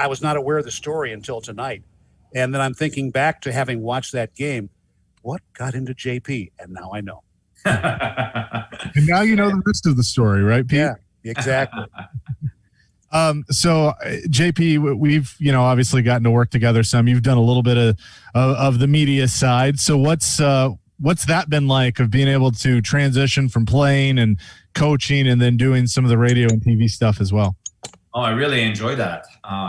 was not aware of the story until tonight. And then I'm thinking back to having watched that game. What got into JP? And now I know. And now you know the rest of the story, right, Pete? Yeah, exactly. So JP, we've, you know, obviously gotten to work together some. You've done a little bit of the media side. So what's that been like, of being able to transition from playing and coaching and then doing some of the radio and TV stuff as well? Oh, I really enjoyed that.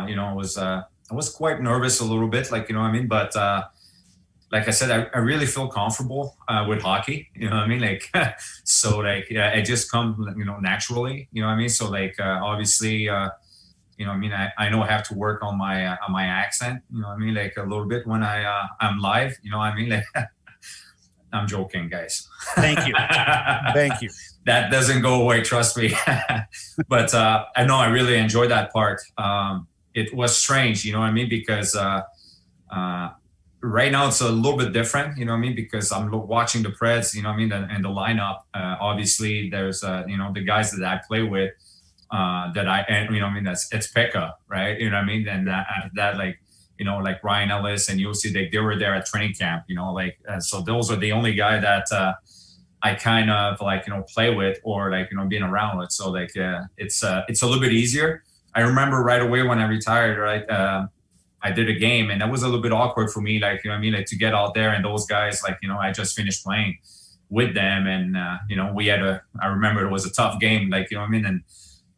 You know, I was quite nervous a little bit, like, you know what I mean? But like I said, I really feel comfortable with hockey, you know what I mean? Like, so like, it just comes, you know, naturally, you know what I mean? So like, obviously, you know what I mean? I know I have to work on my accent, you know what I mean? Like a little bit when I'm live, you know what I mean? Like, I'm joking, guys. Thank you. Thank you. That doesn't go away, trust me. But I know I really enjoyed that part. It was strange, you know what I mean? Because right now it's a little bit different, you know what I mean? Because I'm watching the Preds, you know what I mean? And the lineup, obviously there's, you know, the guys that I play with and you know what I mean? It's Pekka, right? You know what I mean? And that like, you know, like Ryan Ellis and you'll see they were there at training camp, you know, like, so those are the only guy that I kind of like, you know, play with or like, you know, being around with. So like, it's a little bit easier. I remember right away when I retired, right, I did a game and that was a little bit awkward for me. Like, you know what I mean? Like to get out there and those guys, like, you know, I just finished playing with them and, you know, I remember it was a tough game, like, you know what I mean?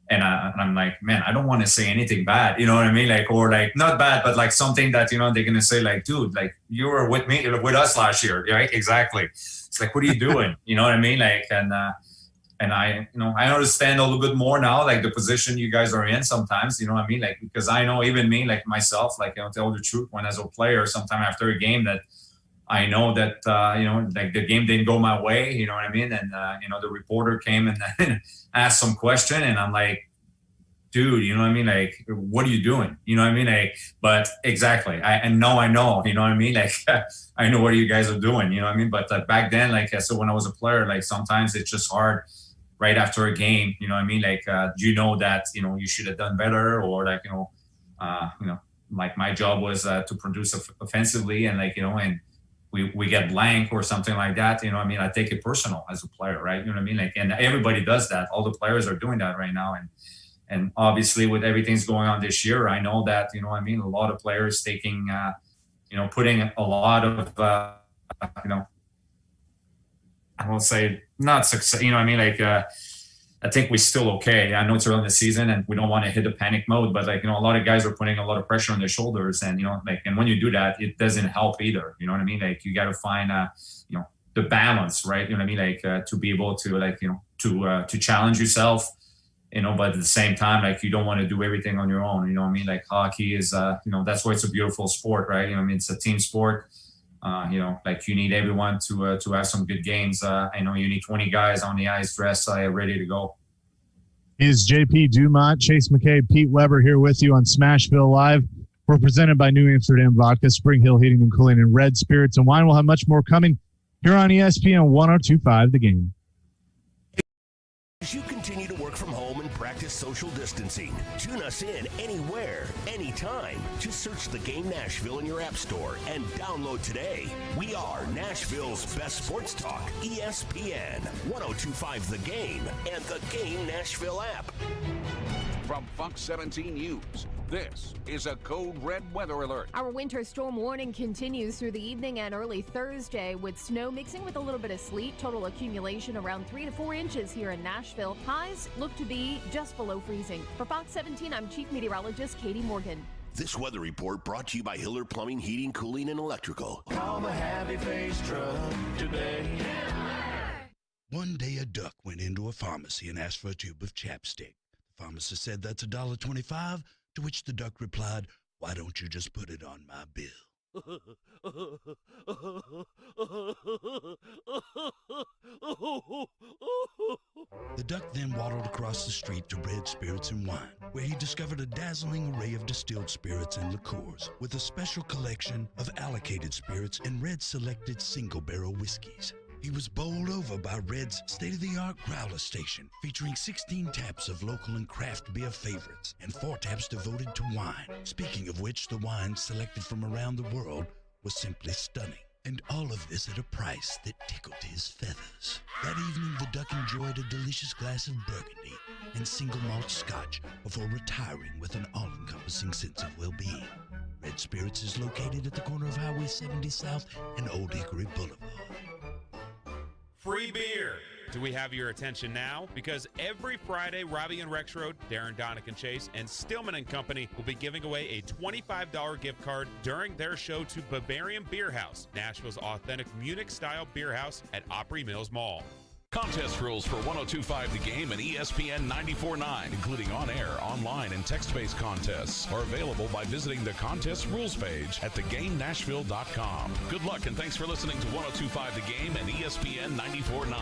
And I'm like, man, I don't want to say anything bad, you know what I mean? Like, or like not bad, but like something that, you know, they're going to say like, dude, like you were with us last year. Right? Exactly. It's like, what are you doing? You know what I mean? Like, and I, you know, I understand a little bit more now, like the position you guys are in sometimes, you know what I mean? Like, because I know even me, like myself, like, you know, tell the truth, when as a player, sometime after a game that I know that, you know, like the game didn't go my way, you know what I mean? And, you know, the reporter came and asked some question and I'm like, dude, you know what I mean? Like, what are you doing? You know what I mean? Like, but exactly. I know, you know what I mean? Like, I know what you guys are doing, you know what I mean? But back then, like, so when I was a player, like sometimes it's just hard right after a game, you know what I mean? Like, you know that, you know, you should have done better or like, you know, like my job was to produce offensively and like, you know, and we get blank or something like that, you know what I mean? I take it personal as a player, right? You know what I mean? Like, and everybody does that. All the players are doing that right now. And obviously with everything's going on this year, I know that, you know what I mean? A lot of players taking, you know, putting a lot of, you know, I won't say not success, you know what I mean? Like, I think we're still okay. I know it's early in the season and we don't want to hit the panic mode, but like, you know, a lot of guys are putting a lot of pressure on their shoulders and, you know, like, and when you do that, it doesn't help either. You know what I mean? Like you got to find, you know, the balance, right? You know what I mean? Like, to be able to like, you know, to challenge yourself, you know, but at the same time, like you don't want to do everything on your own. You know what I mean? Like hockey is, you know, that's why it's a beautiful sport, right? You know what I mean? It's a team sport. Like you need everyone to have some good games. I know you need 20 guys on the ice dressed, ready to go. Is JP Dumont, Chase McCabe, Pete Weber here with you on Smashville Live. We're presented by New Amsterdam Vodka, Spring Hill Heating and Cooling, and Red Spirits and Wine. We'll have much more coming here on ESPN 102.5 The Game. As you continue to work from home and practice social distancing, tune us in anywhere, anytime. Just search The Game Nashville in your app store and download today. We are Nashville's best sports talk, ESPN 102.5 The Game and The Game Nashville app. From Fox 17 News, this is a code red weather alert. Our winter storm warning continues through the evening and early Thursday with snow mixing with a little bit of sleet. Total accumulation around 3 to 4 inches here in Nashville. Highs look to be just below freezing. For Fox 17, I'm Chief Meteorologist Katie Morgan. This weather report brought to you by Hiller Plumbing, Heating, Cooling, and Electrical. Call the happy face truck today. One day a duck went into a pharmacy and asked for a tube of chapstick. The pharmacist said that's $1.25, to which the duck replied, "Why don't you just put it on my bill?" The duck then waddled across the street to Red Spirits and Wine, where he discovered a dazzling array of distilled spirits and liqueurs, with a special collection of allocated spirits and Red selected single-barrel whiskeys. He was bowled over by Red's state-of-the-art growler station, featuring 16 taps of local and craft beer favorites and 4 taps devoted to wine. Speaking of which, the wine selected from around the world was simply stunning. And all of this at a price that tickled his feathers. That evening, the duck enjoyed a delicious glass of Burgundy and single malt scotch before retiring with an all-encompassing sense of well-being. Red Spirits is located at the corner of Highway 70 South and Old Hickory Boulevard. Free beer. Do we have your attention now? Because every Friday, Robbie and Rexroad, Darren Donick and Chase, and Stillman and Company will be giving away a $25 gift card during their show to Bavarian Beer House, Nashville's authentic Munich-style beer house at Opry Mills Mall. Contest rules for 102.5 The Game and ESPN 94.9, including on-air, online, and text-based contests, are available by visiting the contest rules page at thegamenashville.com. Good luck and thanks for listening to 102.5 The Game and ESPN 94.9.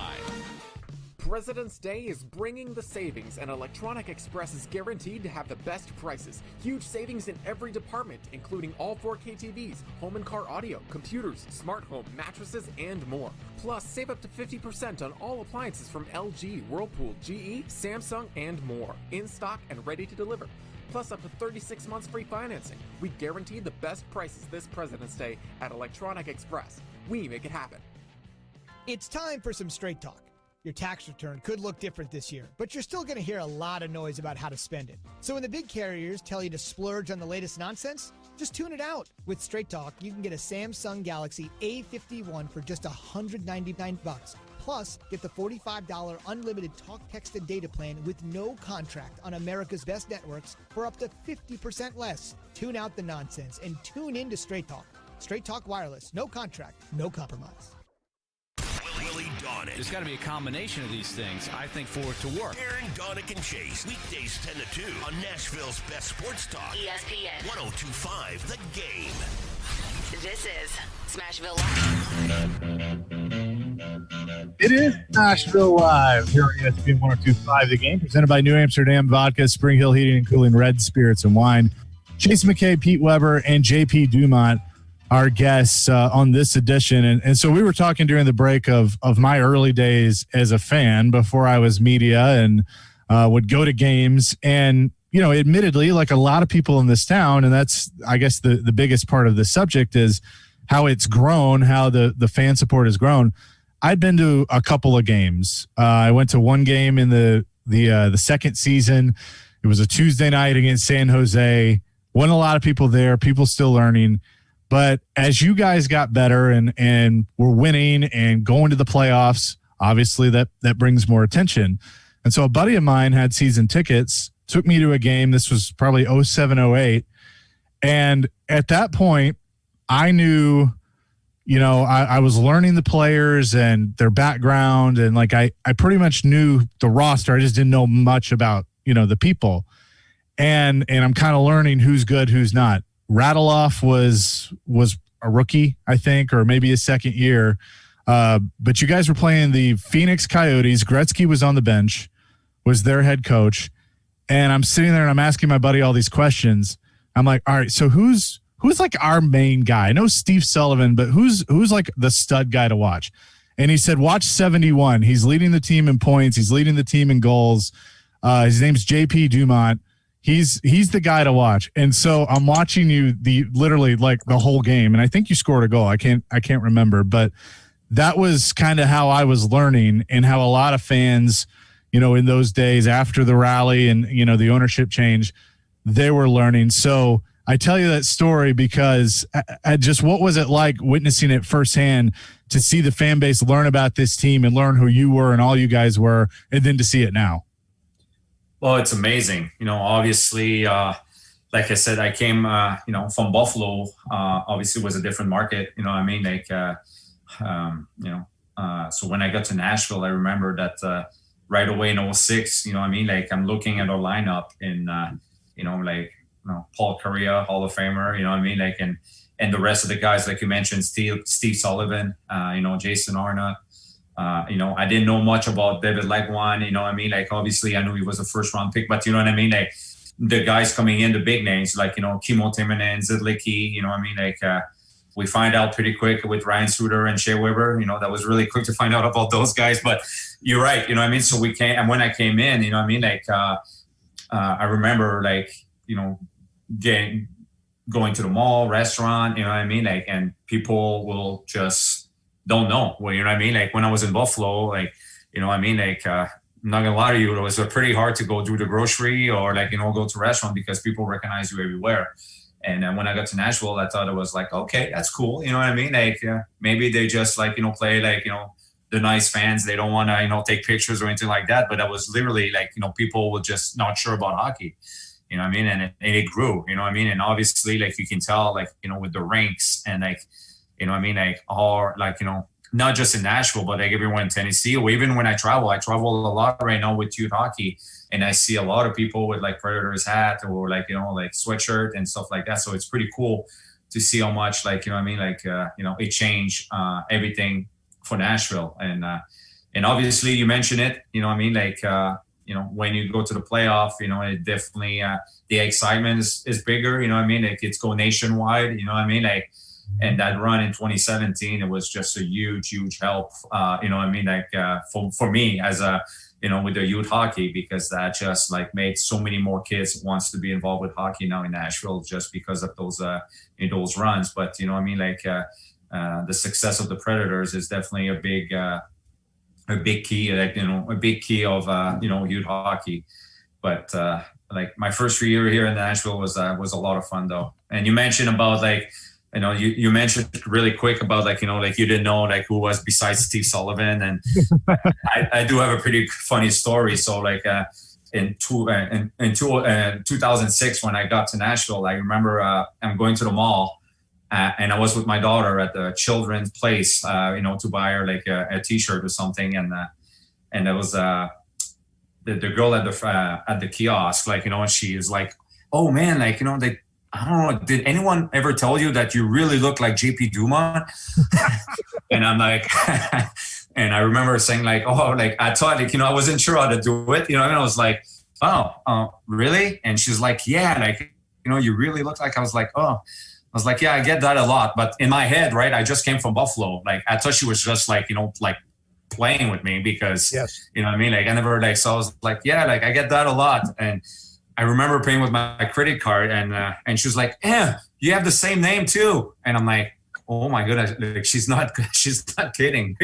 President's Day is bringing the savings, and Electronic Express is guaranteed to have the best prices. Huge savings in every department, including all 4K TVs, home and car audio, computers, smart home, mattresses, and more. Plus, save up to 50% on all appliances from LG, Whirlpool, GE, Samsung, and more. In stock and ready to deliver. Plus up to 36 months free financing. We guarantee the best prices this President's Day at Electronic Express. We make it happen. It's time for some straight talk. Your tax return could look different this year, but you're still going to hear a lot of noise about how to spend it. So when the big carriers tell you to splurge on the latest nonsense, just tune it out. With Straight Talk, you can get a Samsung Galaxy A51 for just $199. Plus, get the $45 unlimited talk, text, and data plan with no contract on America's best networks for up to 50% less. Tune out the nonsense and tune in to Straight Talk. Straight Talk Wireless. No contract, no compromise. Willie Donick. There's got to be a combination of these things, I think, for it to work. Darren Donick and Chase, weekdays 10 to 2 on Nashville's best sports talk. ESPN 102.5 The Game. This is Smashville Live. It is Nashville Live here on ESPN 102.5 The Game, presented by New Amsterdam Vodka, Spring Hill Heating and Cooling, Red Spirits and Wine. Chase McCabe, Pete Weber, and JP Dumont, our guests on this edition. And so we were talking during the break of my early days as a fan before I was media and would go to games. And, you know, admittedly, like a lot of people in this town, and that's, I guess, the biggest part of the subject is how it's grown, how the fan support has grown. I'd been to a couple of games. I went to one game in the second season. It was a Tuesday night against San Jose. Wasn't a lot of people there, people still learning. But as you guys got better and were winning and going to the playoffs, obviously that brings more attention. And so a buddy of mine had season tickets, took me to a game. This was probably 07, 08. And at that point, I knew, you know, I was learning the players and their background. And like, I pretty much knew the roster. I just didn't know much about, you know, the people. And I'm kind of learning who's good, who's not. Radeloff was a rookie, I think, or maybe his second year. But you guys were playing the Phoenix Coyotes. Gretzky was on the bench, was their head coach. And I'm sitting there and I'm asking my buddy all these questions. I'm like, all right, so who's like our main guy? I know Steve Sullivan, but who's like the stud guy to watch? And he said, watch 71. He's leading the team in points. He's leading the team in goals. His name's JP Dumont. He's the guy to watch. And so I'm watching you literally like the whole game. And I think you scored a goal. I can't remember, but that was kind of how I was learning, and how a lot of fans, in those days after the rally and, the ownership change, they were learning. So I tell you that story because what was it like witnessing it firsthand, to see the fan base learn about this team and learn who you were and all you guys were, and then to see it now? Well, it's amazing. Like I said, I came, from Buffalo. Obviously, it was a different market. So when I got to Nashville, I remember that right away in 06, I'm looking at our lineup in, Paul Correa, Hall of Famer, and the rest of the guys, like you mentioned, Steve Sullivan, Jason Arnott. I didn't know much about David Legwand, obviously I knew he was a first round pick, but the guys coming in, the big names, Kimmo Timonen, Zidlicki, we find out pretty quick with Ryan Suter and Shea Weber, that was really quick to find out about those guys, but you're right, so we came, and when I came in, I remember going to the mall, restaurant, and people will just don't know. Well, when I was in Buffalo, I'm not gonna lie to you, it was pretty hard to go do the grocery or go to a restaurant because people recognize you everywhere. And when I got to Nashville, I thought it was okay, that's cool. Maybe they just play the nice fans. They don't want to, take pictures or anything like that. But I was literally people were just not sure about hockey. And it grew, and obviously, you can tell, with the rinks and, not just in Nashville, but everywhere in Tennessee, or even when I travel a lot right now with youth hockey, and I see a lot of people with Predators hat or sweatshirt and stuff like that. So it's pretty cool to see how much, it changed everything for Nashville. And obviously you mentioned it, when you go to the playoff, it definitely, the excitement is bigger, it's go nationwide, and that run in 2017, it was just a huge help, for me as a, with the youth hockey, because that just made so many more kids wants to be involved with hockey now in Nashville just because of those runs. But, the success of the Predators is definitely a big key, a big key of, youth hockey. But, my first year here in Nashville was a lot of fun though. And you mentioned about you mentioned really quick about you didn't know who was besides Steve Sullivan, and I do have a pretty funny story. So in 2006 when I got to Nashville, I remember I'm going to the mall and I was with my daughter at the children's place, to buy her a T-shirt or something, and it was the girl at the kiosk, and she is like, oh man, I don't know, did anyone ever tell you that you really look like JP Dumont? And I'm like, and I remember saying I thought, I wasn't sure how to do it, and I was like, oh, really? And she's like, yeah, you really look like, I was like, oh, I was like, yeah, I get that a lot. But in my head, right, I just came from Buffalo. I thought she was just playing with me because, yes. I never so I was like, yeah, I get that a lot. And I remember paying with my credit card, and she was like, "Yeah, you have the same name too." And I'm like, "Oh my goodness, she's not kidding."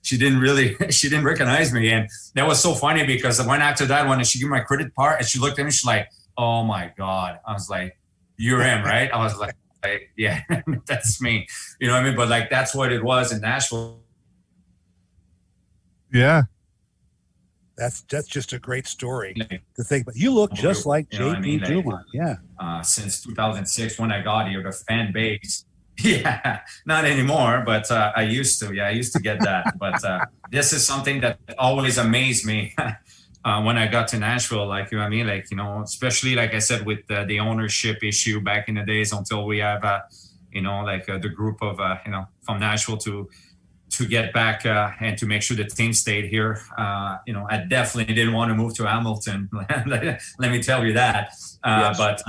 She didn't recognize me, and that was so funny because when after that, when she gave me my credit card, and she looked at me, she's like, "Oh my God!" I was like, "You're him, right?" I was like, "Yeah, that's me." But that's what it was in Nashville. Yeah. That's just a great story to think about. You look just like JP Dumont. Yeah. Since 2006, when I got here, the fan base. Yeah, not anymore, but I used to. Yeah, I used to get that. But this is something that always amazed me when I got to Nashville. Especially like I said with the ownership issue back in the days until we have the group of, from Nashville to get back and to make sure the team stayed here. I definitely didn't want to move to Hamilton. Let me tell you that. Yes. But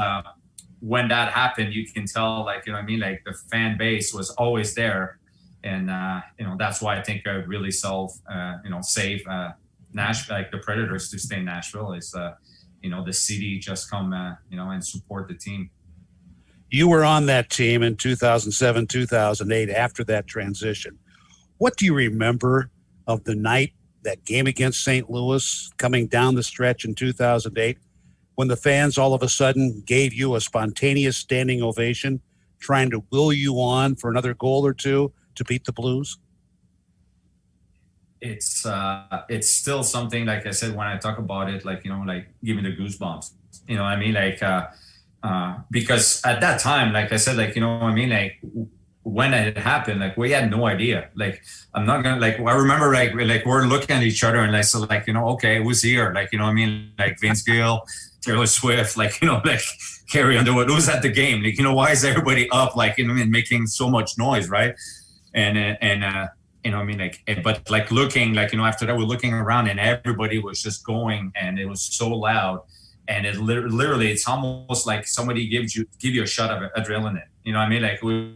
when that happened, you can tell, the fan base was always there. And, that's why I think I really save Nashville, the Predators to stay in Nashville is, the city just come, and support the team. You were on that team in 2007, 2008 after that transition. What do you remember of the night, that game against St. Louis, coming down the stretch in 2008, when the fans all of a sudden gave you a spontaneous standing ovation, trying to will you on for another goal or two to beat the Blues? It's still something, like I said, when I talk about it, give me the goosebumps, because at that time, like I said, when it happened, we had no idea. I'm not gonna, I remember, we're looking at each other and okay, who's here? Vince Gill, Taylor Swift, Carrie Underwood, who's at the game? Why is everybody up, making so much noise, right? But looking, after that, we're looking around and everybody was just going, and it was so loud. And it literally, it's almost like somebody give you a shot of adrenaline. We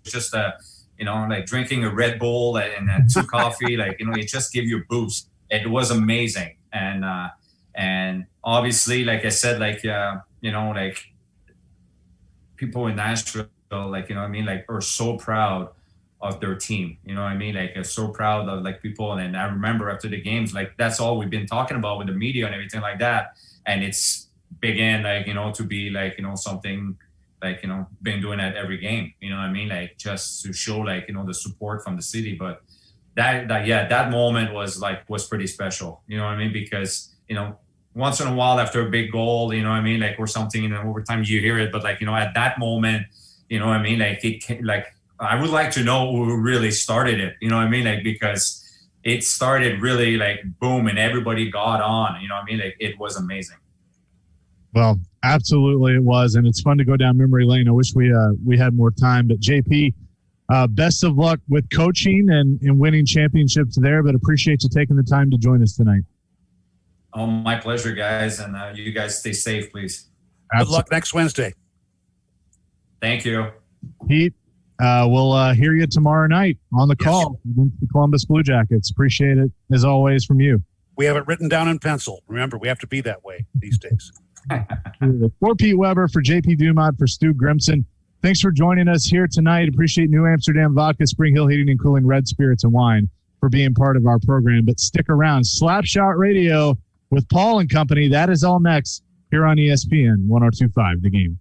just, drinking a Red Bull and 2 coffee, it just give you a boost. It was amazing. And obviously, like I said, people in Nashville, are so proud of their team. Are so proud of people. And I remember after the games, that's all we've been talking about with the media and everything like that. And it's began to be something been doing that every game, just to show the support from the city. But that moment was pretty special, because once in a while after a big goal, or something in overtime you hear it, but at that moment, I would like to know who really started it, because it started really boom, and everybody got on, it was amazing. Well, absolutely it was, and it's fun to go down memory lane. I wish we had more time. But JP, best of luck with coaching and winning championships there, but appreciate you taking the time to join us tonight. Oh, my pleasure, guys, and you guys stay safe, please. Good luck next Wednesday. Thank you. Pete, we'll hear you tomorrow night on the call against the Columbus Blue Jackets. Appreciate it, as always, from you. We have it written down in pencil. Remember, we have to be that way these days. For Pete Weber, for JP Dumont, for Stu Grimson, thanks for joining us here tonight. Appreciate New Amsterdam Vodka, Spring Hill Heating and Cooling, Red Spirits and Wine for being part of our program. But stick around. Slapshot Radio with Paul and company. That is all next here on ESPN 102.5 The Game.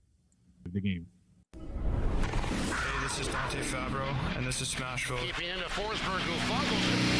Hey, this is Dante Fabro, and this is Smashville. Keeping into Forsberg, who fumbles it.